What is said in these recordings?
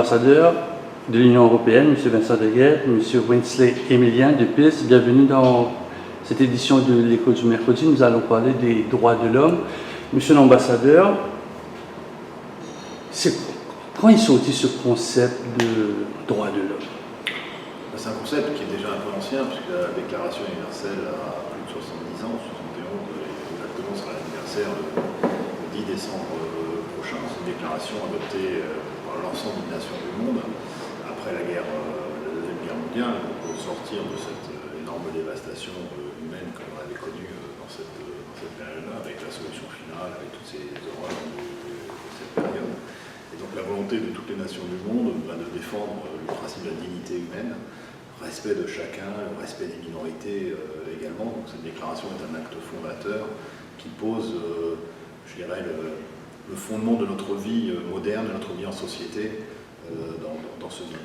l'ambassadeur de l'Union européenne, M. Vincent Deguerre, M. Winsley Emilien de PIS. Bienvenue dans cette édition de l'Écho du mercredi. Nous allons parler des droits de l'homme. Monsieur l'ambassadeur, quand est sorti ce concept de droits de l'homme? C'est un concept qui est déjà un peu ancien, puisque la Déclaration universelle a plus de 70 ans, 71, exactement sera l'anniversaire le 10 décembre prochain. C'est une déclaration adoptée par l'ensemble des nations du monde après la Deuxième Guerre mondiale, pour sortir de cette énorme dévastation humaine que l'on avait connue dans cette période-là, avec la solution finale, avec toutes ces horreurs de cette période. Et donc la volonté de toutes les nations du monde de défendre le principe de la dignité humaine, respect de chacun, le respect des minorités également. Donc cette déclaration est un acte fondateur qui pose, je dirais, le fondement de notre vie moderne, de notre vie en société dans ce monde.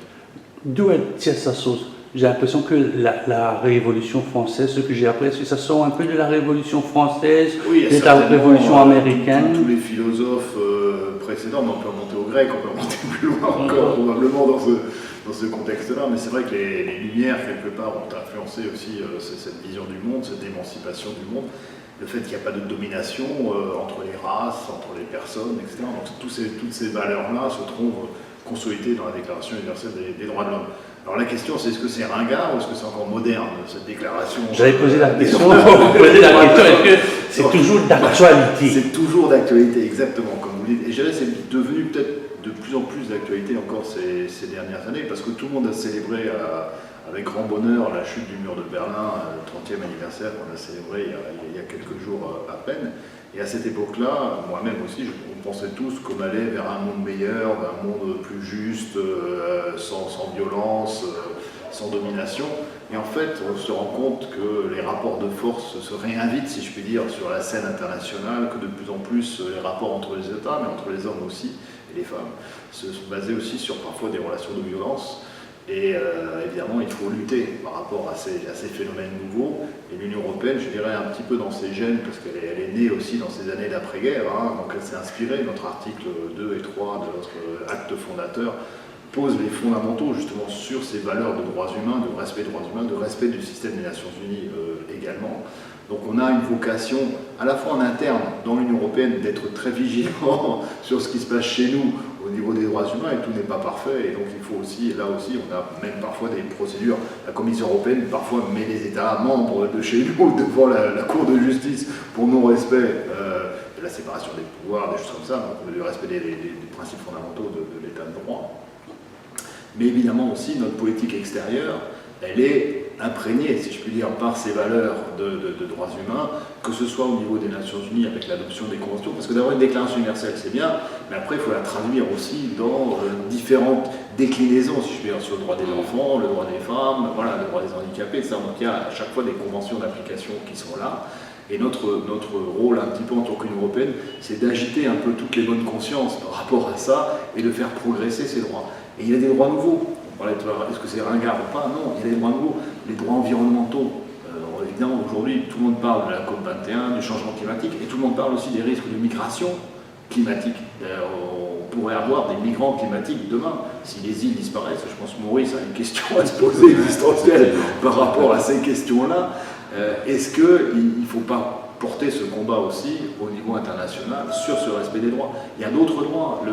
D'où est-il sa source? J'ai l'impression que la Révolution française, ce que j'ai appris, est-ce que ça sort un peu de la Révolution française, de la Révolution américaine? Tous les philosophes précédents, mais on peut remonter aux Grecs, on peut remonter plus loin encore, probablement dans ce contexte-là, mais c'est vrai que les Lumières, quelque part, ont influencé aussi cette vision du monde, cette émancipation du monde, le fait qu'il n'y a pas de domination entre les races, entre les personnes, etc. Donc toutes ces valeurs-là se trouvent consolidées dans la Déclaration universelle des droits de l'homme. Alors la question, c'est est-ce que c'est ringard ou est-ce que c'est encore moderne, cette déclaration? J'avais posé la question, est-ce que c'est toujours d'actualité? C'est toujours d'actualité, exactement, comme vous dites. Et je dirais c'est devenu peut-être de plus en plus d'actualité encore ces dernières années, parce que tout le monde a célébré avec grand bonheur la chute du mur de Berlin, le 30e anniversaire qu'on a célébré il y a quelques jours à peine. Et à cette époque-là, moi-même aussi, on pensait tous qu'on allait vers un monde meilleur, vers un monde plus juste, sans violence, sans domination. Et en fait, on se rend compte que les rapports de force se réinvitent, si je puis dire, sur la scène internationale, que de plus en plus les rapports entre les États, mais entre les hommes aussi, et les femmes, se sont basés aussi sur parfois des relations de violence. Et évidemment, il faut lutter par rapport à ces phénomènes nouveaux. Et l'Union européenne, je dirais un petit peu dans ses gènes, parce qu'elle est née aussi dans ces années d'après-guerre, donc elle s'est inspirée, notre article 2 et 3 de notre acte fondateur pose les fondamentaux justement sur ces valeurs de droits humains, de respect des droits humains, de respect du système des Nations Unies également. Donc on a une vocation, à la fois en interne, dans l'Union européenne, d'être très vigilant sur ce qui se passe chez nous, au niveau des droits humains, et tout n'est pas parfait, et donc il faut aussi, là aussi, on a même parfois des procédures, la Commission européenne parfois met les États membres de chez nous devant la Cour de justice pour non-respect de la séparation des pouvoirs, des choses comme ça, donc le respect des principes fondamentaux de l'État de droit. Mais évidemment aussi, notre politique extérieure, elle est imprégnée, si je puis dire, par ces valeurs de droits humains, que ce soit au niveau des Nations Unies avec l'adoption des conventions, parce que d'avoir une déclaration universelle, c'est bien, mais après, il faut la traduire aussi dans différentes déclinaisons, si je puis dire, sur le droit des enfants, le droit des femmes, voilà, le droit des handicapés, etc. Donc il y a à chaque fois des conventions d'application qui sont là. Et notre rôle, un petit peu en tant qu'Union européenne, c'est d'agiter un peu toutes les bonnes consciences par rapport à ça et de faire progresser ces droits. Et il y a des droits nouveaux. On parlait de est-ce que c'est ringard ou pas? Non, il y a des droits nouveaux. Les droits environnementaux. Évidemment, aujourd'hui, tout le monde parle de la COP21, du changement climatique, et tout le monde parle aussi des risques de migration climatique. On pourrait avoir des migrants climatiques demain. Si les îles disparaissent, je pense que Maurice a une question à se poser existentielle par rapport à ces questions-là. Est-ce qu'il ne faut pas porter ce combat aussi au niveau international sur ce respect des droits? Il y a d'autres droits.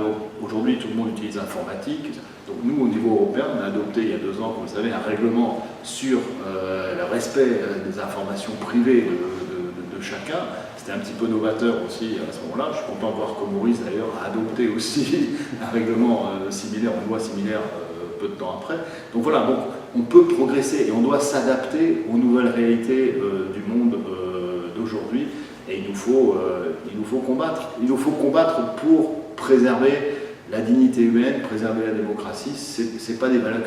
Aujourd'hui, tout le monde utilise l'informatique. Donc nous, au niveau européen, on a adopté il y a 2 ans, comme vous savez, un règlement sur le respect des informations privées de chacun. C'était un petit peu novateur aussi à ce moment-là. Je suis content de voir que Maurice, d'ailleurs, a adopté aussi un règlement similaire, une loi similaire peu de temps après. Donc voilà, donc on peut progresser et on doit s'adapter aux nouvelles réalités du monde d'aujourd'hui. Et il nous faut combattre. Il nous faut combattre pour préserver la dignité humaine, préserver la démocratie. C'est pas des valeurs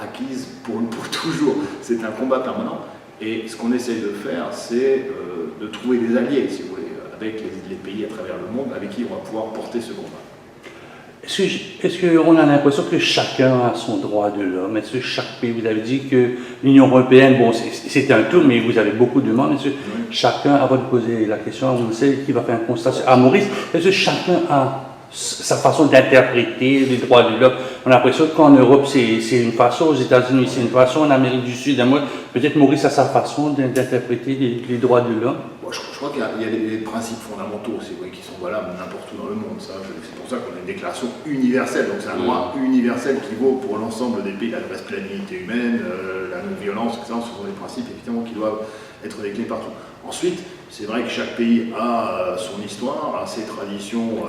acquises pour toujours. C'est un combat permanent. Et ce qu'on essaye de faire, c'est de trouver des alliés, si vous voulez, avec les pays à travers le monde, avec qui on va pouvoir porter ce combat. Est-ce qu'on a l'impression que chacun a son droit de l'homme? Est-ce que chaque pays, vous avez dit que l'Union européenne, bon, c'est un tout, mais vous avez beaucoup de monde. Est-ce que chacun, avant de poser la question, on sait qui va faire un constat à Maurice, est-ce que chacun a sa façon d'interpréter les droits de l'homme? On a l'impression qu'en Europe, c'est une façon, aux États-Unis, c'est une façon, en Amérique du Sud, peut-être Maurice a sa façon d'interpréter les droits de l'homme. Bon, je crois qu'il y a des principes fondamentaux aussi, oui, qui sont valables n'importe où dans le monde. C'est pour ça qu'on a une déclaration universelle. Donc c'est un droit universel qui vaut pour l'ensemble des pays. La respect de la dignité humaine, la non-violence, etc. Ce sont des principes évidemment qui doivent être des clés partout. Ensuite, c'est vrai que chaque pays a son histoire, a ses traditions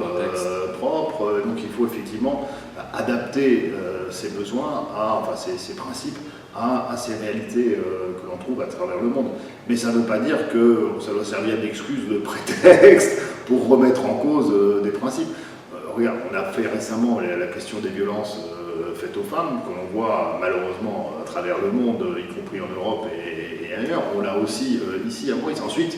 propres. Donc il faut effectivement adapter ses besoins, ses principes à ces réalités que l'on trouve à travers le monde. Mais ça ne veut pas dire que ça doit servir d'excuse, de prétexte pour remettre en cause des principes. Regarde, on a fait récemment la question des violences faites aux femmes, que l'on voit malheureusement à travers le monde, y compris en Europe et ailleurs. On l'a aussi ici à Maurice. Ensuite,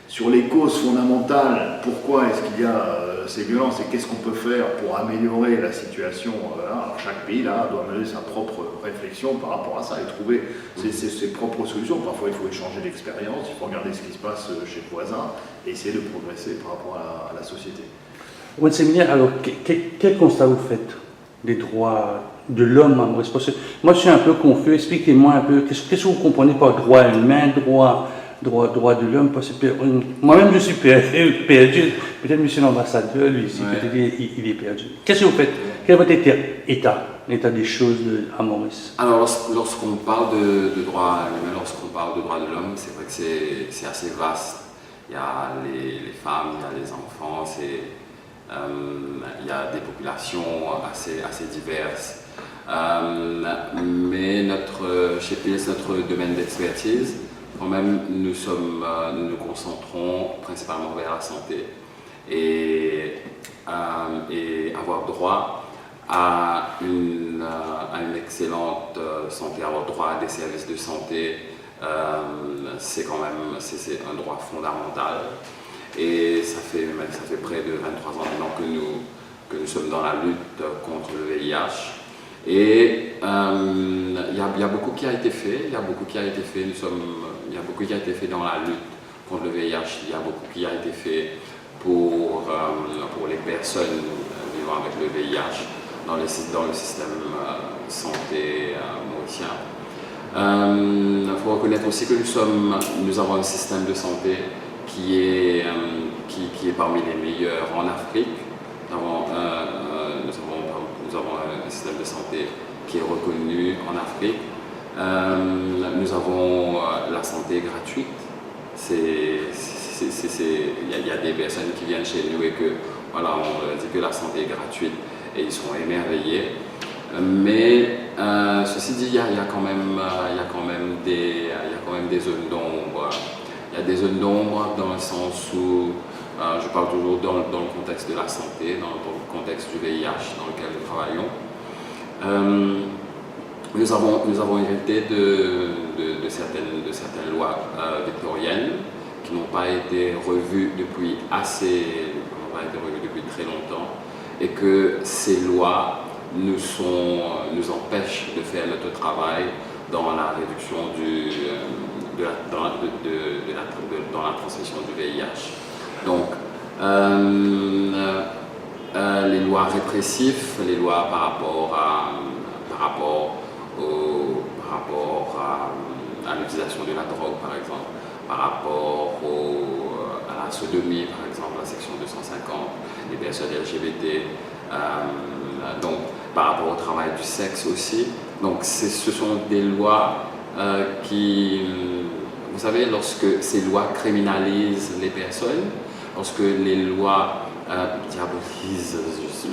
sur les causes fondamentales, pourquoi est-ce qu'il y a ces violences et qu'est-ce qu'on peut faire pour améliorer la situation, alors chaque pays là doit mener sa propre réflexion par rapport à ça et trouver ses propres solutions. Parfois il faut échanger d'expérience, il faut regarder ce qui se passe chez le voisin et essayer de progresser par rapport à la société. One Séminaire, alors quel constat vous faites des droits de l'homme en Maurice? Parce que moi je suis un peu confus, expliquez-moi un peu, qu'est-ce que vous comprenez par droit humain, droit de l'homme, parce que moi-même je suis perdu, peut-être monsieur l'ambassadeur, lui ici, peut-être il est perdu. Qu'est-ce que vous faites? Quel est votre l'état des choses à Maurice? Alors lorsqu'on parle de droit humain, lorsqu'on parle de droit de l'homme, c'est vrai que c'est assez vaste. Il y a les femmes, il y a les enfants, il y a des populations assez diverses. Mais chez PILS, notre domaine d'expertise, quand même, nous nous concentrons principalement vers la santé et avoir droit à une excellente santé, avoir droit à des services de santé, c'est un droit fondamental. Et ça fait près de 23 ans maintenant que nous sommes dans la lutte contre le VIH. Et il y a beaucoup qui a été fait, il y a beaucoup qui a été fait dans la lutte contre le VIH, il y a beaucoup qui a été fait pour les personnes vivant avec le VIH dans le système santé mauricien. Il faut reconnaître aussi que nous avons un système de santé qui est parmi les meilleurs en Afrique. Nous avons un système de santé qui est reconnu en Afrique. Nous avons la santé gratuite. Il y a des personnes qui viennent chez nous et on leur dit que la santé est gratuite et ils sont émerveillés. Mais ceci dit, il y a quand même des zones d'ombre. Il y a des zones d'ombre dans le sens où je parle toujours dans le contexte de la santé, dans le contexte du VIH dans lequel nous travaillons. Nous avons hérité de certaines lois victoriennes qui n'ont pas été revues depuis très longtemps, et que ces lois nous empêchent de faire notre travail dans la réduction dans la transmission du VIH. Donc, les lois répressives, les lois par rapport à l'utilisation de la drogue, par exemple, par rapport à la sodomie, par exemple, la section 250, les personnes LGBT, donc par rapport au travail du sexe aussi. Donc, ce sont des lois qui, vous savez, lorsque ces lois criminalisent les personnes, lorsque les lois diabolisent,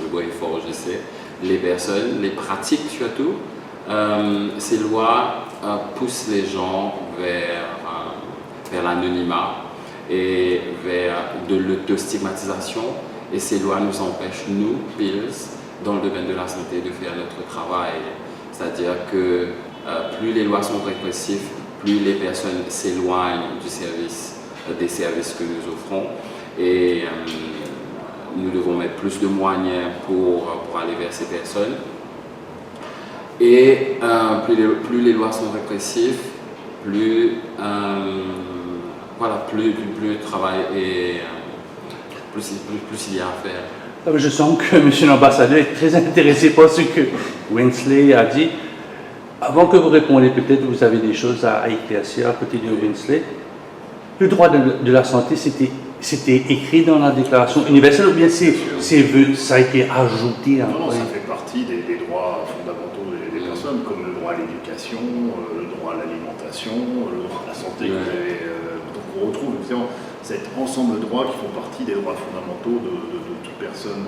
le mot est fort, je sais, les personnes, les pratiques surtout, ces lois poussent les gens vers l'anonymat et vers de l'autostigmatisation, et ces lois nous empêchent, nous, PILS, dans le domaine de la santé, de faire notre travail. C'est-à-dire que plus les lois sont répressives, plus les personnes s'éloignent des services que nous offrons, et nous devons mettre plus de moyens pour aller vers ces personnes. Et plus les lois sont répressives, plus le travail est plus il y a à faire. Je sens que M. l'ambassadeur est très intéressé par ce que Winsley a dit. Avant que vous répondiez, peut-être vous avez des choses à éclaircir à côté de Winsley. Le droit de la santé, c'était écrit dans la Déclaration universelle ou bien ça a été ajouté? Non, ça fait partie des droits fondamentaux des personnes, comme le droit à l'éducation, le droit à l'alimentation, le droit à la santé. Donc on retrouve évidemment cet ensemble de droits qui font partie des droits fondamentaux de toute personne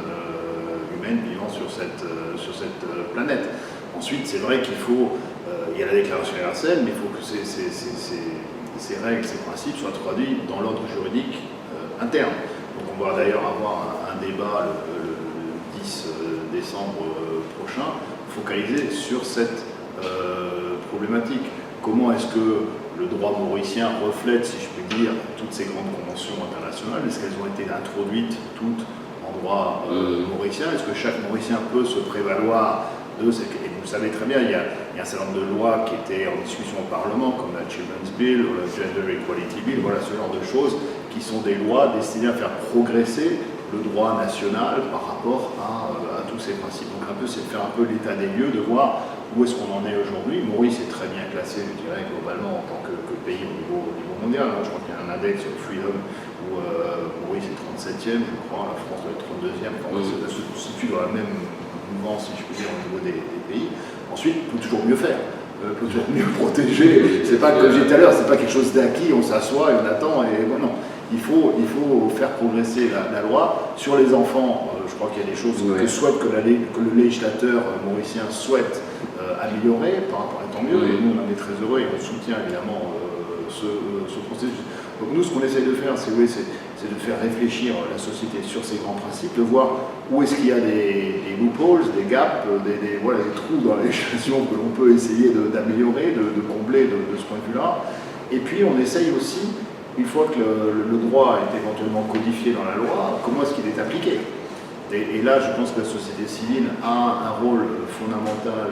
humaine vivant sur cette planète. Ensuite, c'est vrai qu'il faut, il y a la Déclaration universelle, mais il faut que ces règles, ces principes soient traduits dans l'ordre juridique interne. Donc on va d'ailleurs avoir un débat le 10 décembre prochain, focalisé sur cette problématique. Comment est-ce que le droit mauricien reflète, si je puis dire, toutes ces grandes conventions internationales? Est-ce qu'elles ont été introduites toutes en droit mauricien? Est-ce que chaque Mauricien peut se prévaloir de... Et vous savez très bien, il y a un certain nombre de lois qui étaient en discussion au Parlement, comme la Children's Bill ou la Gender Equality Bill, voilà ce genre de choses qui sont des lois destinées à faire progresser le droit national par rapport à tous ces principes. Donc un peu, c'est de faire un peu l'état des lieux, de voir où est-ce qu'on en est aujourd'hui. Maurice est très bien classé, je dirais, globalement en tant que pays au niveau mondial. Je crois qu'il y a un index sur Freedom où Maurice est 37e, je crois, la France doit être 32e. Enfin, ça se situe dans la même mouvance, si je puis dire, au niveau des pays. Ensuite, il peut toujours mieux faire. Peut toujours mieux protéger. C'est pas, comme j'ai dit tout à l'heure, c'est pas quelque chose d'acquis, on s'assoit et on attend. Et non, il faut faire progresser la loi. Sur les enfants, je crois qu'il y a des choses que le législateur mauricien souhaite améliorer, tant mieux, et nous on en est très heureux et on soutient évidemment ce processus. Donc nous, ce qu'on essaye de faire, c'est de faire réfléchir la société sur ces grands principes, de voir où est-ce qu'il y a des loopholes, des gaps, des trous dans la législation que l'on peut essayer d'améliorer, de combler de ce point de vue-là. Et puis on essaye aussi, une fois que le droit est éventuellement codifié dans la loi, comment est-ce qu'il est appliqué. Et là, je pense que la société civile a un rôle fondamental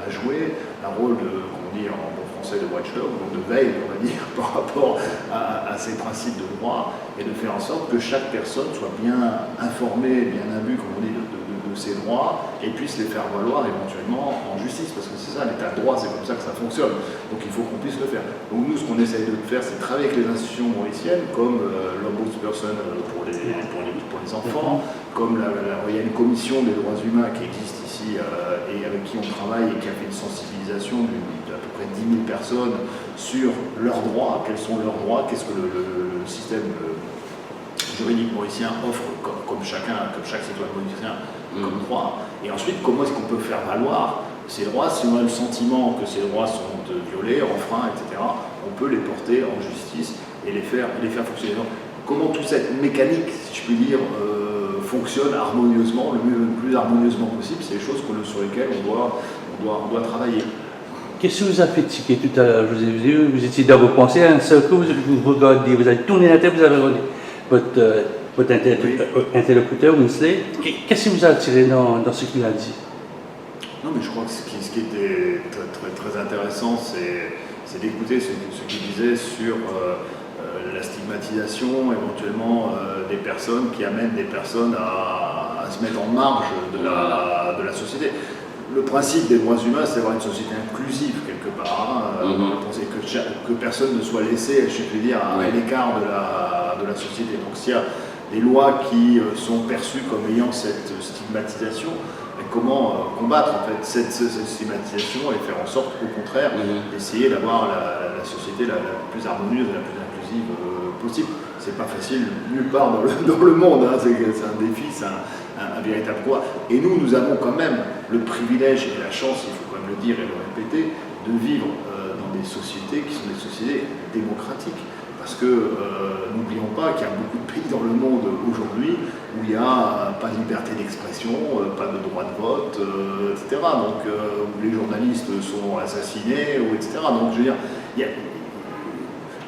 à jouer, un rôle comment dire en bon français, de watchdog, donc de veille, on va dire, par rapport à ces principes de droit, et de faire en sorte que chaque personne soit bien informée, bien imbue, comme on dit, de ses droits, et puisse les faire valoir éventuellement en justice, parce que c'est ça, l'état de droit, c'est comme ça que ça fonctionne. Donc il faut qu'on puisse le faire. Donc nous, ce qu'on essaye de faire, c'est de travailler avec les institutions mauriciennes, comme l'Ombudsperson pour les enfants, comme il y a une commission des droits humains qui existe ici et avec qui on travaille et qui a fait une sensibilisation d'à peu près 10 000 personnes sur leurs droits, quels sont leurs droits, qu'est-ce que le système juridique mauricien offre comme chaque citoyen mauricien comme droit, et ensuite comment est-ce qu'on peut faire valoir ces droits si on a le sentiment que ces droits sont violés, enfreints, etc. On peut les porter en justice et les faire fonctionner. Donc, comment toute cette mécanique, si je puis dire, fonctionne harmonieusement, le plus harmonieusement possible, c'est les choses sur lesquelles on doit travailler. Qu'est-ce que vous a fait tiquer tout à l'heure? Je vous ai vu, vous étiez dans vos pensées, un seul coup, vous regardez, vous avez tourné la tête, vous avez regardé votre interlocuteur, Winsley. Qu'est-ce qui vous a attiré dans ce qu'il a dit? Non, mais je crois que ce qui était très, très intéressant, c'est d'écouter ce qu'il disait sur la stigmatisation, éventuellement, des personnes qui amènent des personnes à se mettre en marge de la société. Le principe des droits humains, c'est d'avoir une société inclusive quelque part, que personne ne soit laissé, je puis dire, à l'écart de la société. Donc s'il y a des lois qui sont perçues comme ayant cette stigmatisation, comment combattre en fait cette stigmatisation et faire en sorte, au contraire, d'essayer d'avoir la société la plus harmonieuse et la plus inclusive possible. C'est pas facile nulle part dans le monde, hein. C'est un défi, c'est un véritable combat. Et nous avons quand même le privilège et la chance, il faut quand même le dire et le répéter, de vivre dans des sociétés qui sont des sociétés démocratiques. Parce que n'oublions pas qu'il y a beaucoup de pays dans le monde aujourd'hui où il n'y a pas de liberté d'expression, pas de droit de vote, etc. Donc où les journalistes sont assassinés, etc. Donc je veux dire,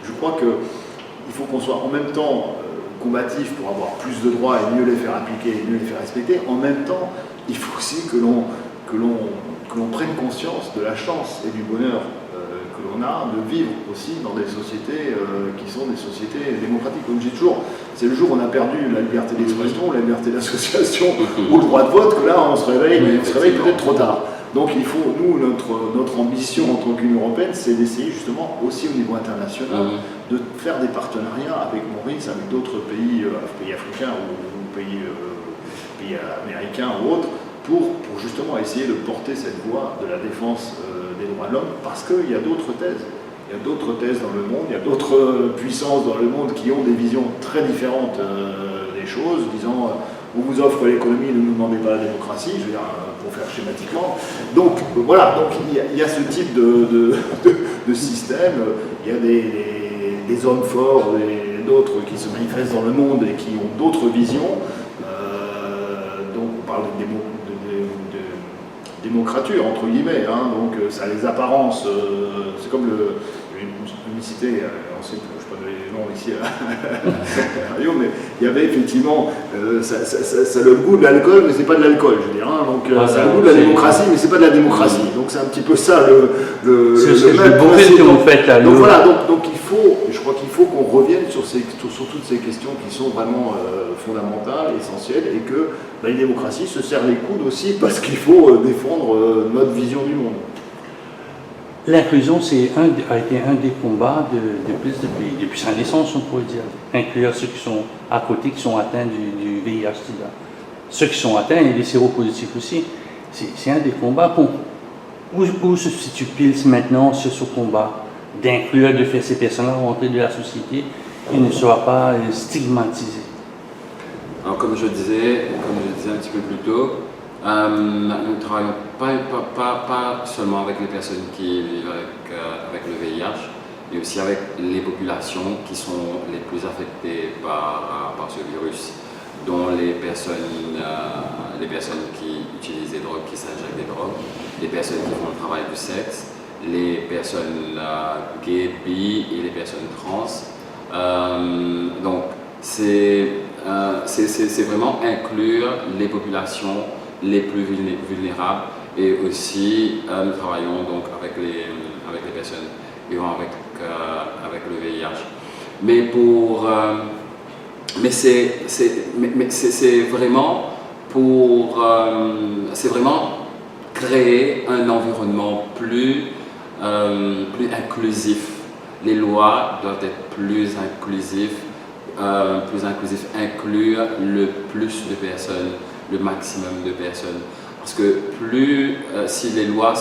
je crois qu'il faut qu'on soit en même temps combatif pour avoir plus de droits et mieux les faire appliquer et mieux les faire respecter. En même temps, il faut aussi que l'on prenne conscience de la chance et du bonheur que l'on a de vivre aussi dans des sociétés qui sont des sociétés démocratiques. Comme je dis toujours, c'est le jour où on a perdu la liberté d'expression, la liberté d'association ou le droit de vote, que là on se réveille, mais on se réveille peut-être trop tard. Donc il faut, nous, notre ambition en tant qu'Union européenne, c'est d'essayer justement aussi au niveau international de faire des partenariats avec Maurice, avec d'autres pays, pays africains ou pays américains ou autres, pour justement essayer de porter cette voie de la défense des droits de l'homme, parce qu'il y a d'autres thèses. Il y a d'autres thèses dans le monde, il y a d'autres puissances dans le monde qui ont des visions très différentes des choses, disant on vous offre l'économie, ne nous demandez pas la démocratie, je veux dire, pour faire schématiquement. Donc voilà, donc il y a ce type de système, il y a des hommes forts et d'autres qui se manifestent dans le monde et qui ont d'autres visions. Donc on parle de démocrature, entre guillemets, hein, donc ça a les apparences, c'est comme une publicité, je ne sais pas donner les noms ici à radio, mais il y avait effectivement, ça a le goût de l'alcool, mais c'est pas de l'alcool, je veux dire, hein, donc ça a le goût de la démocratie, mais c'est pas de la démocratie, donc c'est un petit peu ça c'est le bon fait que vous faites là. Donc voilà, donc je crois qu'il faut qu'on revienne sur toutes ces questions qui sont vraiment fondamentales, essentielles, et que les démocraties se serrent les coudes aussi parce qu'il faut défendre notre vision du monde. L'inclusion a été un des combats de plus de pays, depuis sa naissance on pourrait dire. Inclure ceux qui sont à côté, qui sont atteints du VIH-Sida. Ceux qui sont atteints et les séropositifs aussi, c'est un des combats. Où se situe Pils maintenant sur ce combat d'inclure, de faire ces personnes-là rentrer de la société et ne soient pas stigmatisées? Alors, comme je disais un petit peu plus tôt, nous ne travaillons pas seulement avec les personnes qui vivent avec le VIH, mais aussi avec les populations qui sont les plus affectées par ce virus, dont les personnes qui utilisent des drogues, qui s'injectent des drogues, les personnes qui font le travail du sexe, les personnes gays, bi et les personnes trans. Donc, c'est vraiment inclure les populations les plus vulnérables, et aussi nous travaillons donc avec les personnes vivant avec le VIH. Mais c'est vraiment créer un environnement plus inclusif. Les lois doivent être plus inclusives, inclure le plus de personnes, le maximum de personnes. Parce que si les lois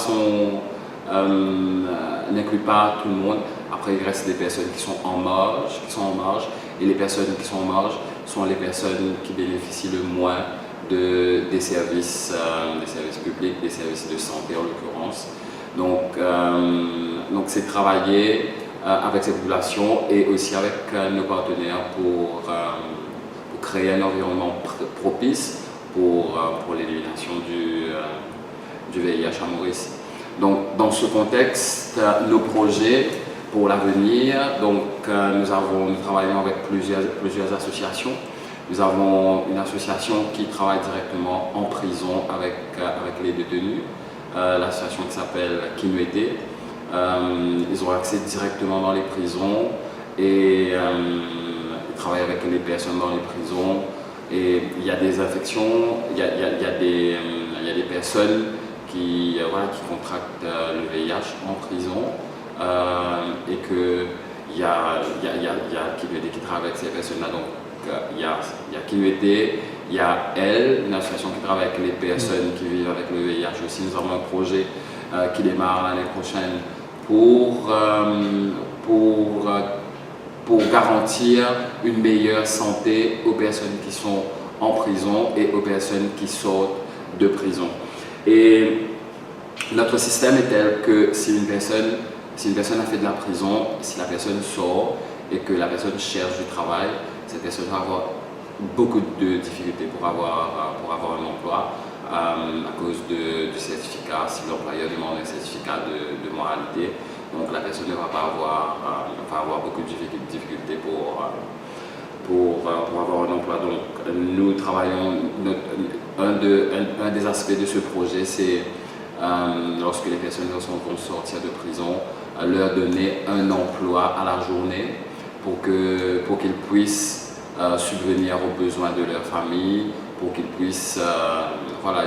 n'incluent pas tout le monde, après il reste des personnes qui sont en marge, et les personnes qui sont en marge sont les personnes qui bénéficient le moins des services publics, des services de santé en l'occurrence. Donc c'est travailler avec ces populations et aussi avec nos partenaires pour créer un environnement propice pour l'élimination du VIH à Maurice. Donc dans ce contexte, nos projets pour l'avenir, nous travaillons avec plusieurs associations. Nous avons une association qui travaille directement en prison avec les détenus, l'association qui s'appelle Kinuete. Ils ont accès directement dans les prisons et ils travaillent avec les personnes dans les prisons. Et il y a des infections, il y a des personnes qui contractent le VIH en prison, et qu'il y a Kinuete qui travaille avec ces personnes-là. Donc il y a Kinuete, il y a une association qui travaille avec les personnes qui vivent avec le VIH aussi. Nous avons un projet qui démarre l'année prochaine pour garantir une meilleure santé aux personnes qui sont en prison et aux personnes qui sortent de prison. Et notre système est tel que si une personne a fait de la prison, si la personne sort et que la personne cherche du travail, cette personne va avoir beaucoup de difficultés pour avoir un emploi à cause du certificat, si l'employeur demande un certificat de moralité. Donc la personne ne va pas avoir beaucoup de difficultés pour avoir un emploi. Donc nous travaillons, un des aspects de ce projet, c'est lorsque les personnes vont sortir de prison, leur donner un emploi à la journée pour qu'ils puissent subvenir aux besoins de leur famille pour qu'ils puissent, voilà,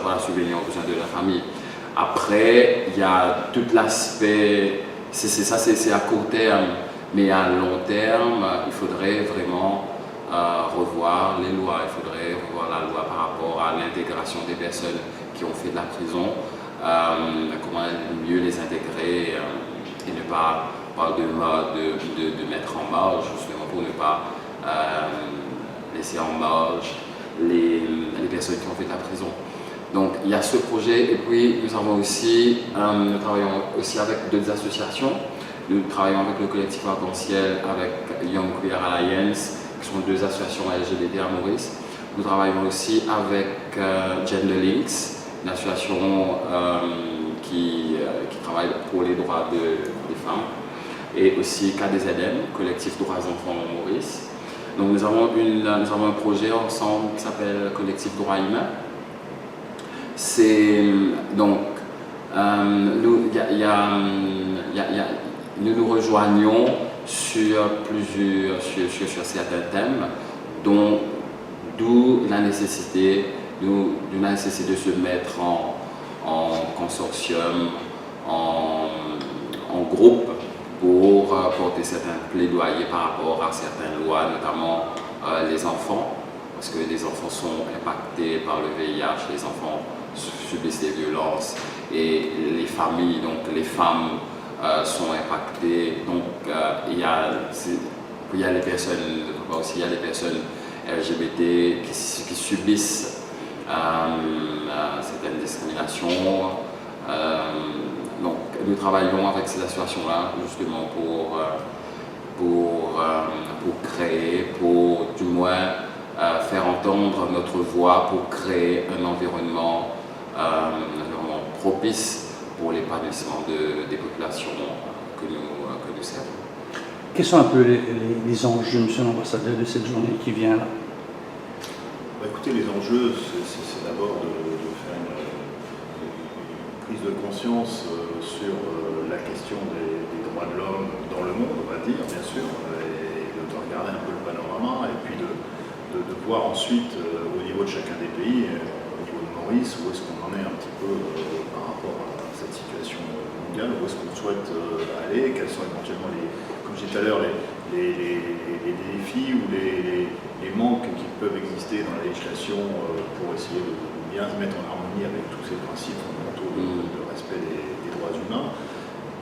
voilà, subvenir aux besoins de leur famille. Après, il y a tout l'aspect, c'est à court terme, mais à long terme, il faudrait vraiment revoir les lois. Il faudrait revoir la loi par rapport à l'intégration des personnes qui ont fait de la prison, comment mieux les intégrer et ne pas de mettre en marge, justement pour ne pas laisser en marge les personnes qui ont fait de la prison. Donc il y a ce projet, et puis nous travaillons aussi avec d'autres associations. Nous travaillons avec le collectif Arc-en-Ciel, avec Young Queer Alliance, qui sont deux associations LGBT à Maurice. Nous travaillons aussi avec Gender Links, une association qui travaille pour les droits des femmes, et aussi KDZM, collectif Droits Enfants à Maurice. Donc nous avons un projet ensemble qui s'appelle Collectif Droits Humains. Nous nous rejoignons sur certains thèmes, d'où la nécessité de se mettre en consortium, en groupe, pour porter certains plaidoyers par rapport à certaines lois, notamment les enfants, parce que les enfants sont impactés par le VIH, les enfants subissent des violences, et les familles, donc les femmes, sont impactées. Donc il y a les personnes LGBT qui subissent certaines discriminations. Donc nous travaillons avec ces associations-là justement pour créer, pour du moins faire entendre notre voix, pour créer un environnement propice pour l'épanouissement des populations que nous servons. Quels sont un peu les enjeux, monsieur l'ambassadeur, de cette journée qui vient là? Écoutez, les enjeux, c'est d'abord de faire une prise de conscience sur la question des droits de l'homme dans le monde, on va dire, bien sûr, et de regarder un peu le panorama, et puis de voir ensuite, au niveau de chacun des pays, au niveau de Maurice, où est-ce qu'on en est un petit peu par rapport à cette situation mondiale, où est-ce qu'on souhaite aller, quels sont éventuellement comme je disais tout à l'heure, les défis ou les manques qui peuvent exister dans la législation pour essayer de bien se mettre en harmonie avec tous ces principes fondamentaux de respect des droits humains,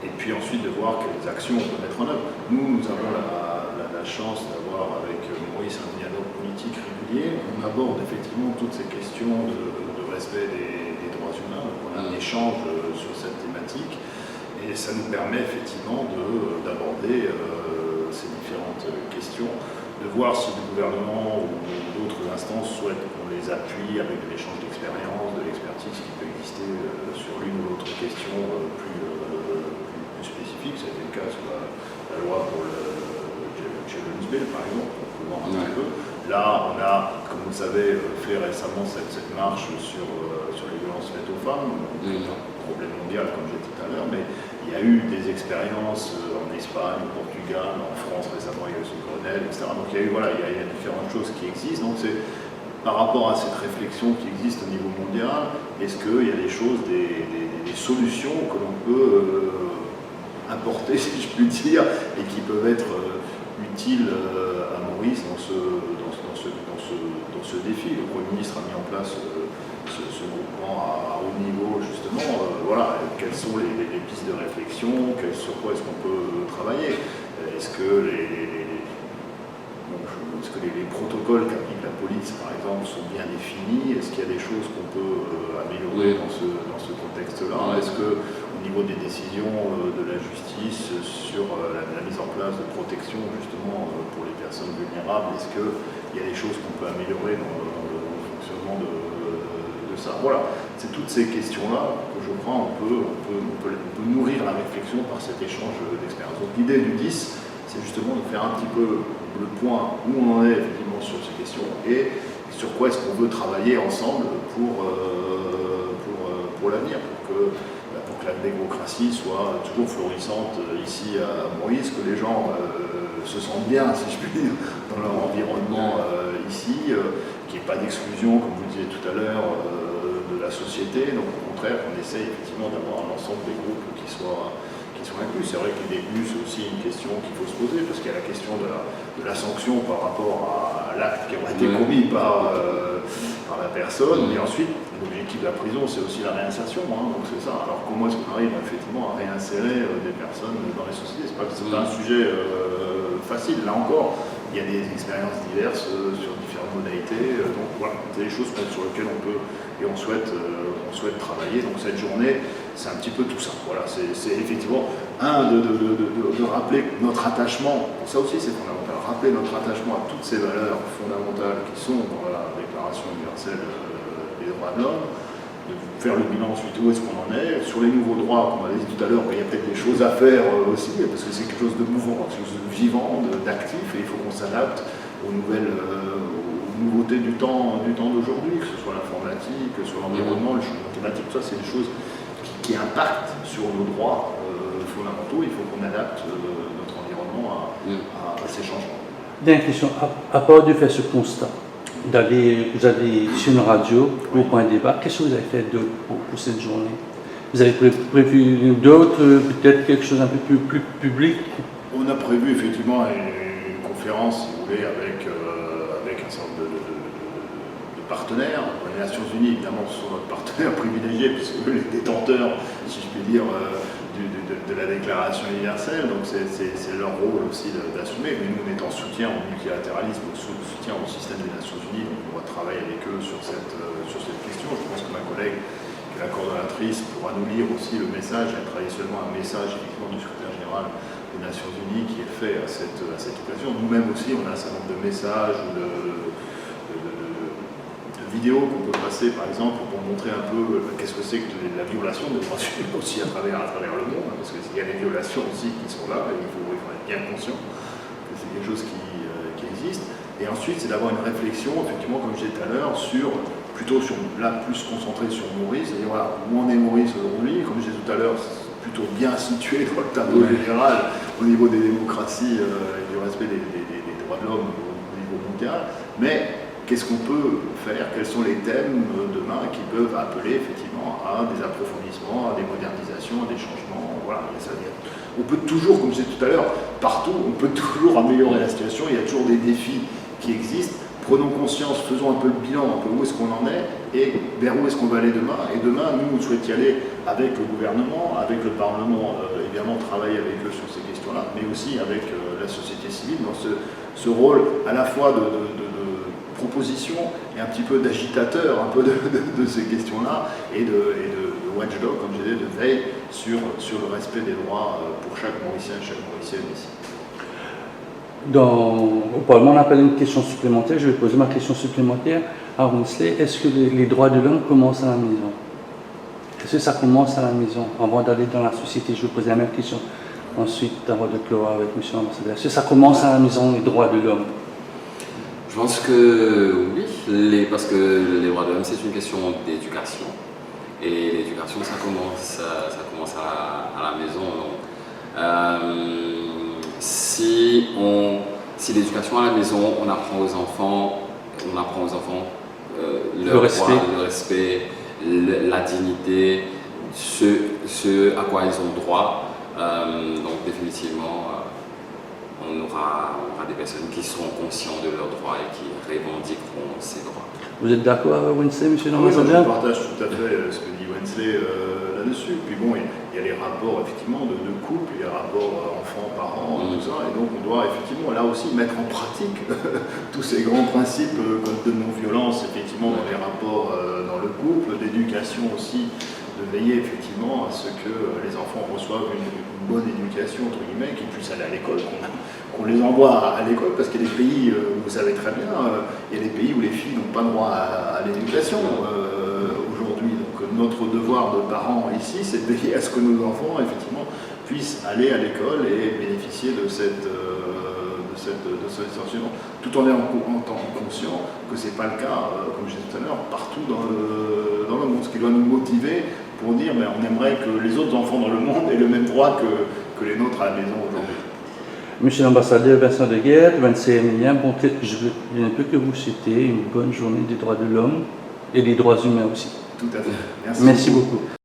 et puis ensuite de voir quelles actions on peut mettre en œuvre. Nous avons la chance d'avoir avec Maurice un dialogue politique régulier. On aborde effectivement toutes ces questions de respect des droits humains, donc on a un échange sur cette thématique, et ça nous permet effectivement d'aborder ces différentes questions, de voir si le gouvernement ou d'autres instances souhaitent qu'on les appuie avec de l'échange d'expérience, de l'expertise qui peut exister sur l'une ou l'autre question plus spécifique. Ça a été le cas sur la loi pour le Children's Bill, par exemple, on peut voir un petit peu. Là, on a, comme vous le savez, fait récemment cette marche sur les violences faites aux femmes, un problème mondial, comme j'ai dit tout à l'heure, mais il y a eu des expériences en Espagne, au Portugal, en France récemment, il y a eu ce Grenelle, etc. Donc il y a différentes choses qui existent. Donc c'est par rapport à cette réflexion qui existe au niveau mondial, est-ce qu'il y a des choses, des solutions que l'on peut apporter, si je puis dire, et qui peuvent être utiles à Maurice dans ce défi. Le Premier ministre a mis en place ce groupement à haut niveau, justement. Voilà, quelles sont les pistes de réflexion, sur quoi est-ce qu'on peut travailler? Est-ce que les protocoles qu'applique la police, par exemple, sont bien définis? Est-ce qu'il y a des choses qu'on peut améliorer dans ce contexte-là? Est-ce qu'au niveau des décisions de la justice sur la mise en place de protection, justement, pour les personnes vulnérables, est-ce qu'il y a des choses qu'on peut améliorer dans le fonctionnement de ça? Voilà, c'est toutes ces questions-là que je crois on peut nourrir la réflexion par cet échange d'expérience. Donc l'idée du 10, c'est justement de faire un petit peu le point où on en est effectivement sur ces questions et sur quoi est-ce qu'on veut travailler ensemble pour l'avenir, pour que la démocratie soit toujours florissante ici aussi à Maurice que les gens se sentent bien, si je puis dire, dans leur environnement ici, qu'il n'y ait pas d'exclusion, comme vous disiez tout à l'heure, de la société. Donc au contraire, on essaye effectivement d'avoir l'ensemble des groupes qui soient inclus. C'est vrai que les détenus, c'est aussi une question qu'il faut se poser, parce qu'il y a la question de la sanction par rapport à l'acte qui aurait été commis par la personne, mais ensuite, l'objectif de la prison, c'est aussi la réinsertion, donc c'est ça. Alors comment est-ce qu'on arrive effectivement à réinsérer des personnes dans les sociétés? C'est pas un sujet facile, là encore, il y a des expériences diverses sur différentes modalités, donc voilà, c'est des choses sur lesquelles on peut et on souhaite travailler. Donc cette journée, c'est un petit peu tout ça. Voilà, c'est effectivement de rappeler notre attachement, pour ça aussi c'est fondamental, rappeler notre attachement à toutes ces valeurs fondamentales qui sont dans la Déclaration universelle des droits de l'homme, de faire le bilan ensuite où est-ce qu'on en est. Sur les nouveaux droits, comme on a dit tout à l'heure, il y a peut-être des choses à faire aussi, parce que c'est quelque chose de mouvant, quelque chose de vivant, d'actif, et il faut qu'on s'adapte aux nouveautés du temps d'aujourd'hui, que ce soit l'informatique, que ce soit l'environnement, le changement climatique, tout ça, c'est des choses qui impactent sur nos droits fondamentaux. Il faut qu'on adapte notre environnement à ces changements. Dernière question, à part de faire ce constat, vous allez sur une radio, au point de débat, qu'est-ce que vous avez fait d'autre pour cette journée? Vous avez prévu d'autres, peut-être quelque chose un peu plus public? On a prévu effectivement une conférence, si vous voulez, avec un certain nombre de partenaires. Les Nations Unies, évidemment, sont notre partenaire privilégié, puisque eux, les détenteurs, si je puis dire, de la Déclaration universelle. Donc c'est leur rôle aussi d'assumer. Mais nous, on est en soutien au multilatéralisme, au soutien au système des Nations Unies. Donc on va travailler avec eux sur cette question. Je pense que ma collègue, qui est la coordonnatrice, pourra nous lire aussi le message. Elle travaille seulement un message, effectivement, du secrétaire général des Nations Unies qui est fait à cette occasion. Nous-mêmes aussi, on a un certain nombre de messages ou de vidéos qu'on peut passer, par exemple, pour montrer un peu qu'est-ce que c'est que la violation des droits humains aussi à travers le monde, parce qu'il y a des violations aussi qui sont là, et il faut être bien conscient que c'est quelque chose qui existe. Et ensuite, c'est d'avoir une réflexion, effectivement, comme je disais tout à l'heure, plutôt plus concentrée sur Maurice, et voilà, où en est Maurice aujourd'hui, comme je disais tout à l'heure, plutôt bien situé dans le tableau général au niveau des démocraties et du respect des droits de l'homme au niveau mondial, mais qu'est-ce qu'on peut faire? Quels sont les thèmes demain qui peuvent appeler effectivement à des approfondissements, à des modernisations, à des changements? Voilà, on peut toujours, comme je disais tout à l'heure, partout, on peut toujours améliorer la situation. Il y a toujours des défis qui existent. Prenons conscience, faisons un peu le bilan, un peu où est-ce qu'on en est et vers où est-ce qu'on va aller demain. Et demain, nous, on souhaite y aller avec le gouvernement, avec le Parlement, évidemment, travailler avec eux sur ces questions-là, mais aussi avec la société civile dans ce rôle à la fois de proposition et un petit peu d'agitateur un peu de ces questions-là et de watchdog, comme je disais, de veille sur le respect des droits pour chaque Mauricien, chaque Mauricienne ici. Au Parlement, on appelle une question supplémentaire. Je vais poser ma question supplémentaire à Winsley. Est-ce que les droits de l'homme commencent à la maison? Est-ce que ça commence à la maison? Avant d'aller dans la société, je vais poser la même question. Ensuite, avant de clore avec M. l'ambassadeur. Est-ce que ça commence à la maison, les droits de l'homme? Je pense que oui, parce que les droits de l'homme, c'est une question d'éducation. Et l'éducation, ça commence à la maison. Donc, si l'éducation à la maison, on apprend aux enfants le respect, la dignité, ce à quoi ils ont droit. Donc définitivement, on aura des personnes qui seront conscientes de leurs droits et qui revendiqueront ces droits. Vous êtes d'accord avec Winsley, M. Oui, l'ambassadeur? je partage tout à fait ce que dit Winsley là-dessus. Puis bon, il y a les rapports effectivement de couple, il y a les rapports enfants-parents, tout ça, et donc on doit effectivement là aussi mettre en pratique tous ces grands principes de non-violence, effectivement, dans les rapports dans le couple, d'éducation aussi, de veiller effectivement à ce que les enfants reçoivent une bonne éducation, entre guillemets, qu'ils puissent aller à l'école, qu'on les envoie à l'école, parce qu'il y a des pays, vous savez très bien, il y a des pays où les filles n'ont pas droit à l'éducation aujourd'hui. Donc notre devoir de parents ici, c'est de veiller à ce que nos enfants, effectivement, puissent aller à l'école et bénéficier de cet enseignement, tout en étant conscient que ce n'est pas le cas, comme je disais tout à l'heure, partout dans le monde. Ce qui doit nous motiver pour dire on aimerait que les autres enfants dans le monde aient le même droit que les nôtres à la maison aujourd'hui. Monsieur l'ambassadeur Vincent de Guerre, 25 Emilien, bon, je ne peux que vous souhaiter une bonne journée des droits de l'homme et des droits humains aussi. Tout à fait. Merci beaucoup.